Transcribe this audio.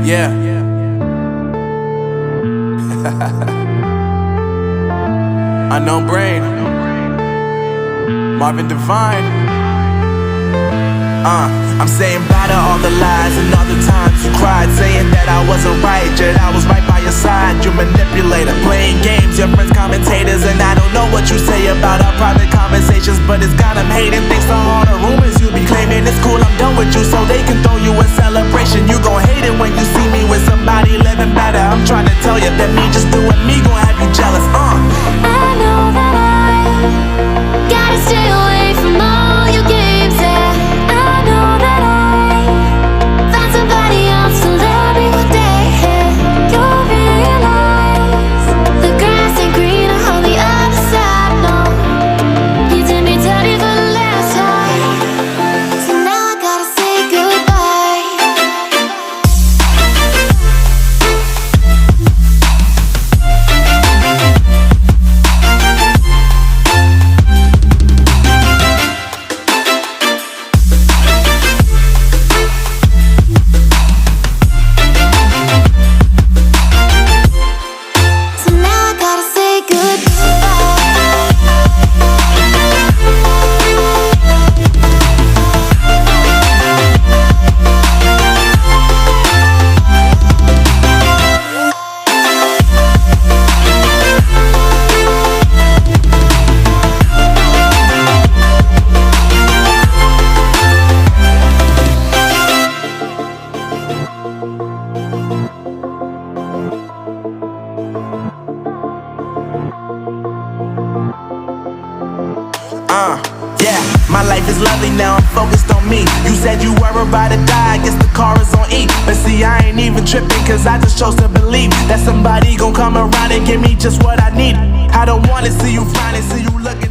Yeah. Unknown Brain, Marvin Divine. I'm saying bye to all the lies and all the times you cried, saying that I wasn't right, yet I was right by your side. You manipulator, playing games, your friends commentators, and I don't know what you say about our private conversations, but it's got them hating. Thanks to all the rumors you be claiming. It's cool, I'm done with you, so they can throw you a celebration. You gon' hate it when you see me with somebody living better. I'm trying to tell you that me just doing me gon' have you jealous. I know that I gotta stay away from all your games, yeah. I know that I found somebody else to love me one day, yeah. You'll realize the grass ain't greener on the other side, no. You did me dirty for the last time, so now I gotta say goodbye. So now I gotta say Yeah, my life is lovely now, I'm focused on me. You said you were about to die, I guess the car is on E. But see, I ain't even tripping, cause I just chose to believe that somebody gon' come around and give me just what I need. I don't wanna see you frowning, see you looking